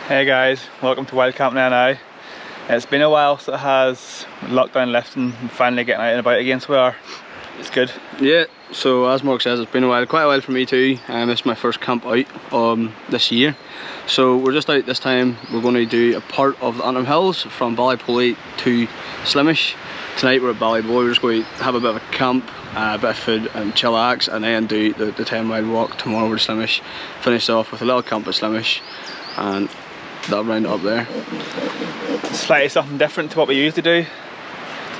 Hey guys, welcome to Wild Camping now. It's been a while since lockdown left and finally getting out and about again, so it's good. Yeah, so as Mark says, it's been a while, quite a while for me too. This is my first camp out this year. So we're just out this time. We're going to do a part of the Antrim Hills from Ballypoly to Slimish. Tonight we're at Ballyboy. We're just going to have a bit of a camp, a bit of food and chillax, and then do the 10-mile walk tomorrow over to Slimish. Finish off with a little camp at Slimish, and that'll round it up there. Slightly something different to what we usually do.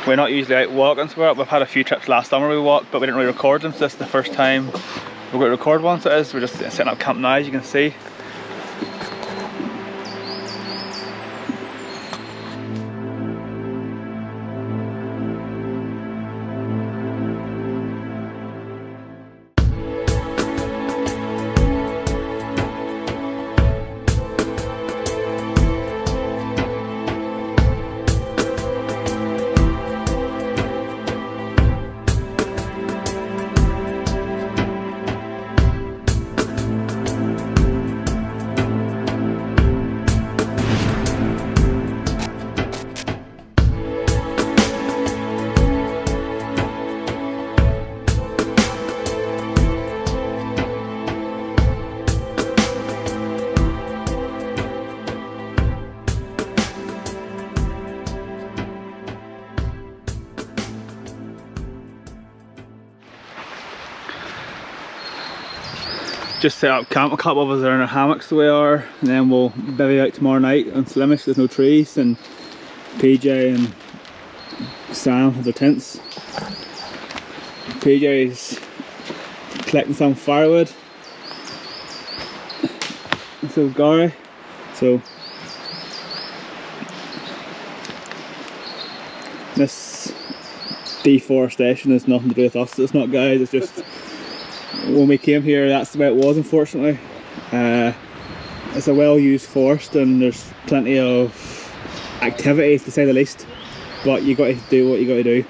We're not usually out walking somewhere. We've had a few trips last summer we walked, but we didn't really record them, so this is the first time we're going to record one. So it is. We're just setting up camp now, as you can see. Just set up camp. A couple of us are in our hammocks the way we are, and then we'll bivvy out tomorrow night on Slimish. There's no trees, and PJ and Sam have their tents. PJ's collecting some firewood, and so is Gary. So this deforestation has nothing to do with us. It's not, guys. It's just when we came here, that's the way it was, unfortunately. It's a well-used forest and there's plenty of activity, to say the least, but you got to do what you got to do.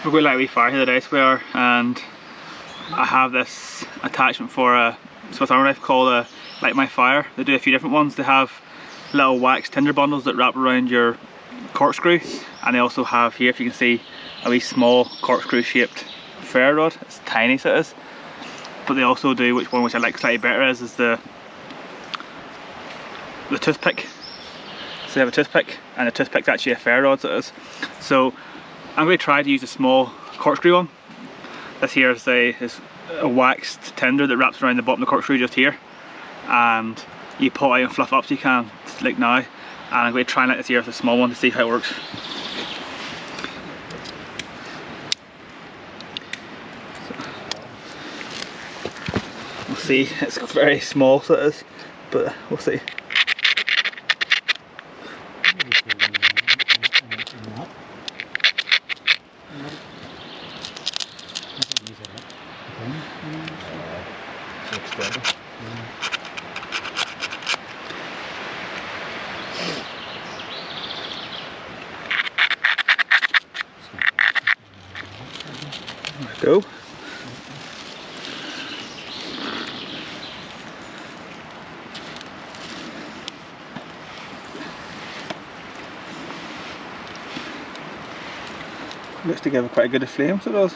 We're going to light a wee fire here today, so we are, and I have this attachment for a Swiss Army knife called a Light My Fire. They do a few different ones. They have little wax tinder bundles that wrap around your corkscrew, and they also have here, if you can see, a wee small corkscrew shaped ferro rod. It's tiny, so it is, but they also do, which I like slightly better, is the toothpick. So they have a toothpick, and the toothpick's actually a ferro rod, so it is. So I'm going to try to use a small corkscrew one. This here is a waxed tinder that wraps around the bottom of the corkscrew just here, and you pull it out and fluff it up so you can, like now. And I'm going to try and light this here with a small one to see how it works. So, we'll see, it's very small, so it is, but we'll see. Go. Looks to give quite a good flame, so it does.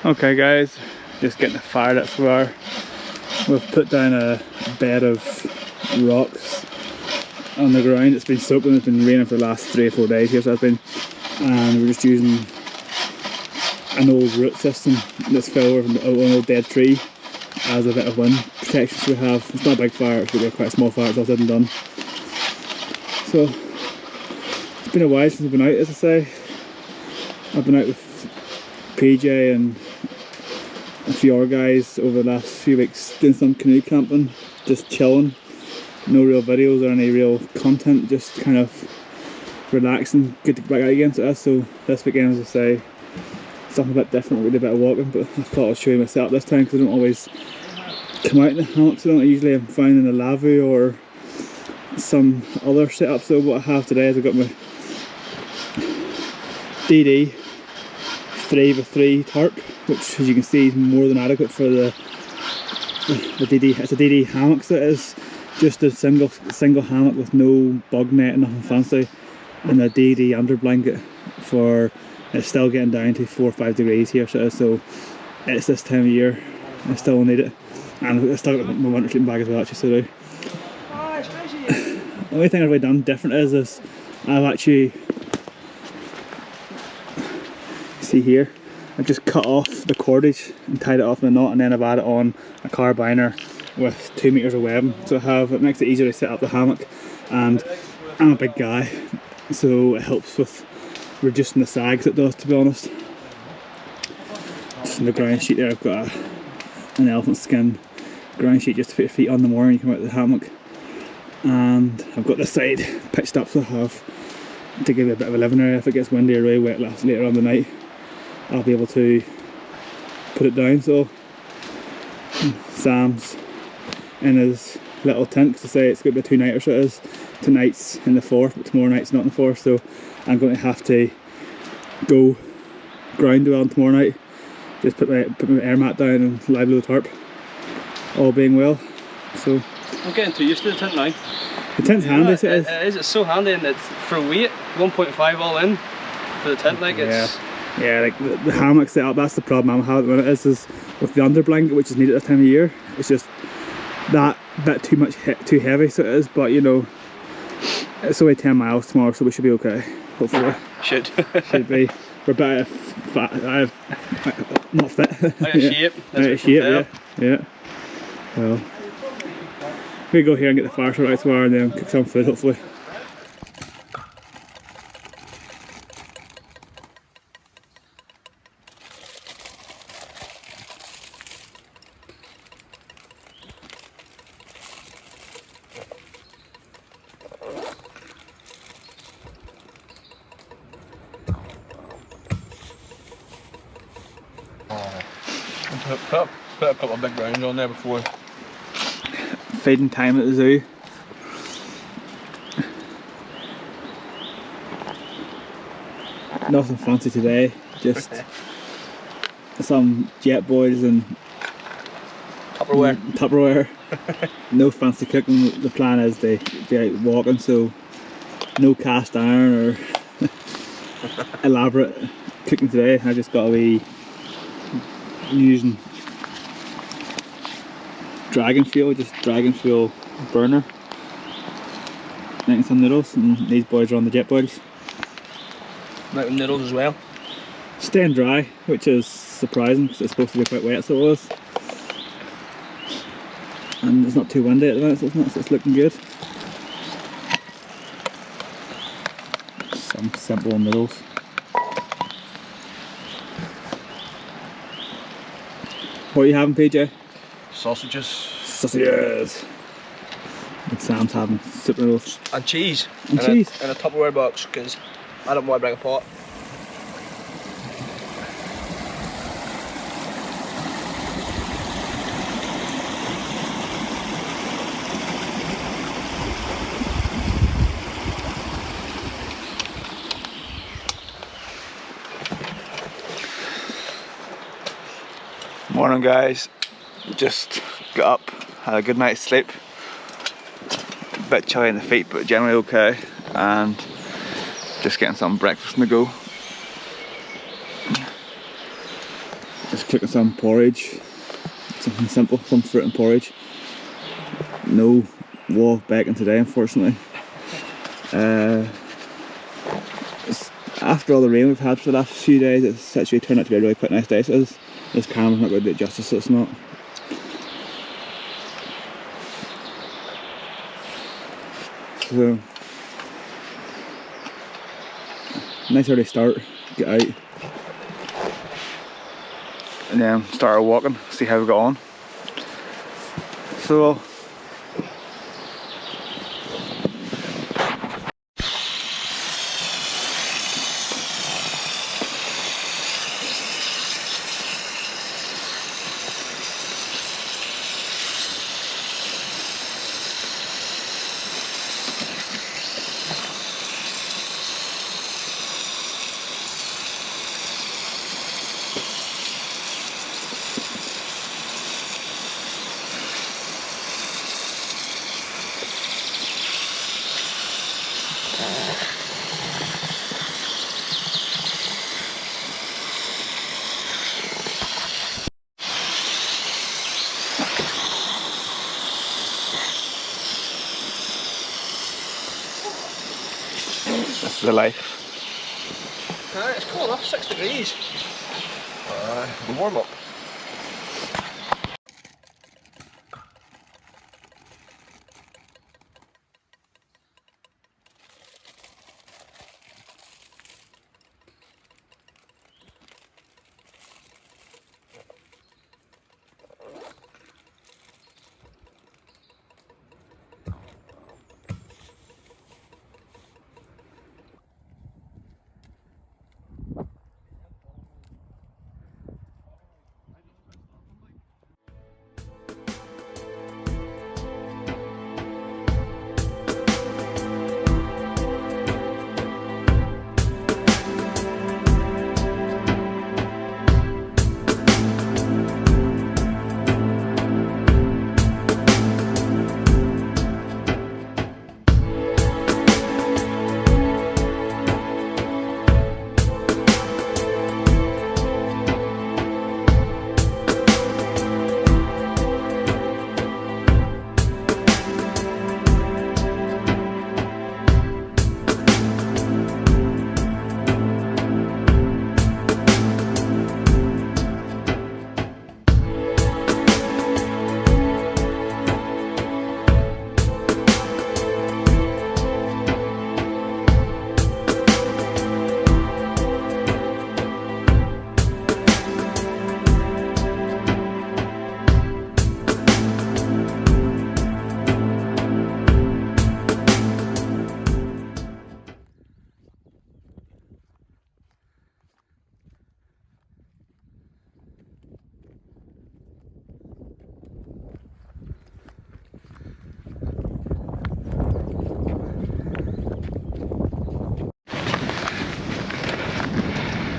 Okay guys, just getting the fire that's where we've put down a bed of rocks on the ground. It's been soaking, it's been raining for the last 3 or 4 days here, so it's been, and we're just using an old root system that's fell over from an old dead tree as a bit of wind protection. So we have, it's not a big fire, it's really quite a small fire, it's all said and done. So it's been a while since I've been out, as I say. I've been out with PJ and a few other guys over the last few weeks doing some canoe camping, just chilling. No real videos or any real content, just kind of relaxing, good to get back out again to us. So this weekend, as I say, something a bit different, really a bit of walking, but I thought I'd show you my setup this time because I don't always come out in the hammock, so usually I'm finding a lavu or some other setup. So what I have today is I've got my DD 3x3 tarp, which as you can see is more than adequate for the DD. It's a DD hammock, so it is just a single hammock with no bug net, nothing fancy, and a DD under blanket for, it's still getting down to 4 or 5 degrees here, so it's this time of year, I still need it, and I still got my winter sleeping bag as well actually, so do. The only thing I've really done different is I've actually, see here, I've just cut off the cordage and tied it off in a knot, and then I've added on a carabiner with 2 meters of webbing, so it makes it easier to set up the hammock, and I'm a big guy, so it helps with reducing the sags it does, to be honest. Just on the ground sheet there I've got an elephant skin ground sheet just to put your feet on the morning you come out of the hammock, and I've got this side pitched up so I have to give it a bit of a living area if it gets windy or really wet later on the night. I'll be able to put it down. So Sam's in his little tent, because I say it's going to be a 2-nighter, so it is. Tonight's in the forest, but tomorrow night's not in the forest, so I'm going to have to go ground dwelling tomorrow night. Just put my air mat down and lie below the tarp, all being well. So I'm getting too used to the tent now. The tent's handy, so it is. It's so handy, and it's for weight 1.5 all in for the tent. Like it's yeah, like the hammock setup. That's the problem I'm having at the minute. Is with the under blanket, which is needed at this time of year. It's just that bit too heavy, so it is. But you know, it's only 10 miles tomorrow, so we should be okay. Hopefully, should be. We're better not fit. Out of shape. Out of shape. Yeah. Well, we go here and get the fire sorted out tomorrow, and then cook some food, hopefully. Put a couple of big rounds on there before. Feeding time at the zoo. Nothing fancy today, just some jet boils and Tupperware. No fancy cooking. The plan is to be out walking, so no cast iron or elaborate cooking today. I just got to be using dragon fuel burner, making some noodles, and these boys are on the jet boils. Making noodles as well. Staying dry, which is surprising because it's supposed to be quite wet, so it was. And it's not too windy at the minute, so it's looking good. Some simple noodles. What are you having, PJ? Sausages. Sausages. Like Sam's having super noodles. And cheese. And cheese. In a Tupperware box, because I don't want to bring a pot. Morning guys, just got up, had a good night's sleep. A bit chilly in the feet but generally okay, and just getting some breakfast on the go. Just cooking some porridge, something simple, some fruit and porridge. No wall bacon today, unfortunately. After all the rain we've had for the last few days, it's actually turned out to be a really quite nice day. So this camera's not going to do it justice, so it's not. So, nice early start, get out, and then start our walking, see how we got on. So, this is the life. Alright, it's cool enough, 6 degrees. The warm up.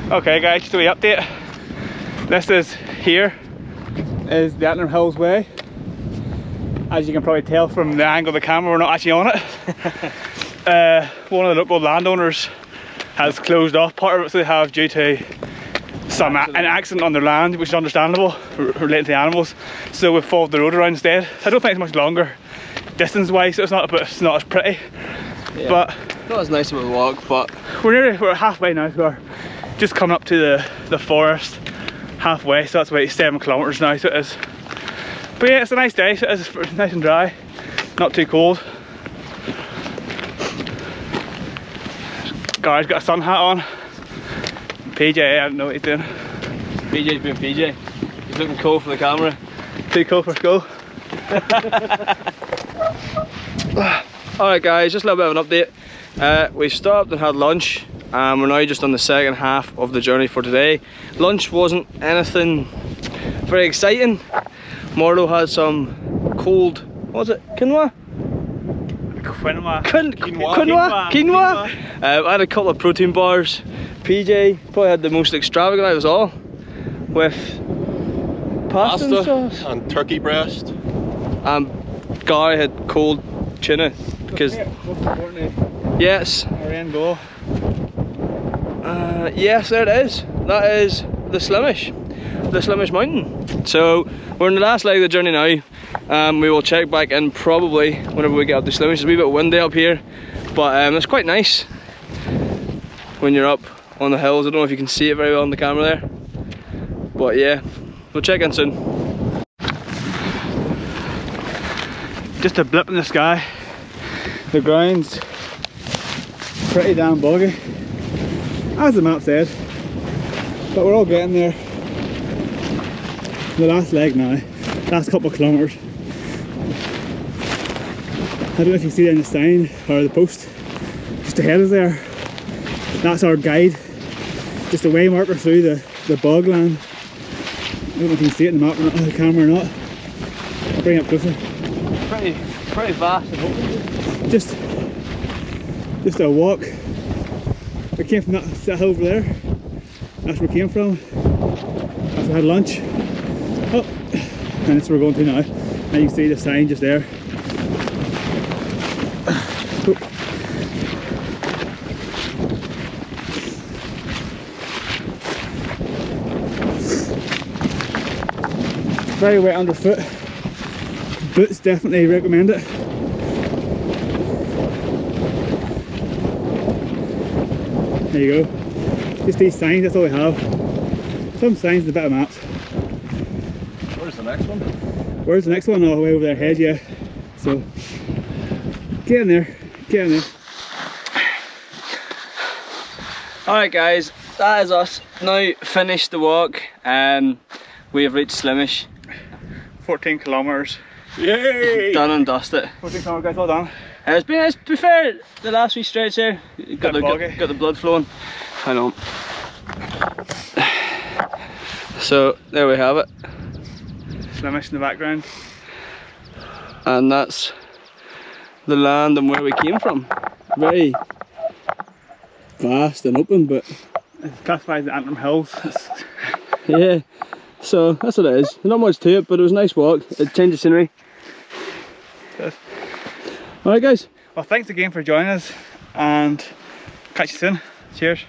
Okay guys, just a wee update. This is the Antrim Hills Way. As you can probably tell from the angle of the camera, we're not actually on it. One of the local landowners has closed off part of it, so they have due to an accident on their land, which is understandable, related to the animals. So we've followed the road around instead. I don't think it's much longer distance wise, so it's not as pretty. Yeah, but not as nice of a walk, but we're halfway now, so we're just coming up to the forest halfway, so that's about 7 kilometres now, so it is. But yeah, it's a nice day, so it's nice and dry, not too cold. Guy's got a sun hat on. PJ, I don't know what he's doing. PJ's being PJ. He's looking cool for the camera. Too cool for school. Alright guys, just a little bit of an update. We stopped and had lunch. We're now just on the second half of the journey for today. Lunch wasn't anything very exciting. Marlo had some cold, what was it, quinoa? Quinoa. I had a couple of protein bars. PJ probably had the most extravagant out of us all, with pasta sauce and turkey breast. Gary had cold tuna because yes, our end goal. Yes, there it is. That is the Slimish. the Slimish Mountain. So we're in the last leg of the journey now. We will check back in probably whenever we get up to Slimish. It's a wee bit windy up here, but it's quite nice when you're up on the hills. I don't know if you can see it very well on the camera there, but yeah, we'll check in soon. Just a blip in the sky. The ground's pretty damn boggy, as the map said, but we're all getting there. The last leg now, last couple of kilometres. I don't know if you see it in the sign or the post just ahead of there. That's our guide, just a way marker through the bogland. I don't know if you can see it in the map or not, on the camera or not. I'll bring it up closer. Pretty vast and open. Just a walk. We came from that hill over there. That's where we came from. That's where we had lunch. Oh, and that's where we're going to now. And you can see the sign just there. Very wet underfoot. Boots, definitely recommend it. There you go. Just these signs, that's all we have. Some signs and a bit of maps. Where's the next one? Where's the next one? Oh, way over there ahead, yeah. So, get in there, get in there. Alright guys, that is us. Now finished the walk. We have reached Slimish. 14 kilometres. Yay! Done and dusted. 14 kilometres, guys, well done. It's been nice, to be fair, the last wee stretch there, got the blood flowing. Hang on. So there we have it. Slimish in the background. And that's the land and where we came from. Very vast and open, but It's classified as the Antrim Hills. yeah, so that's what it is. Not much to it, but it was a nice walk. It changed the scenery. Alright guys. Well, thanks again for joining us and catch you soon. Cheers.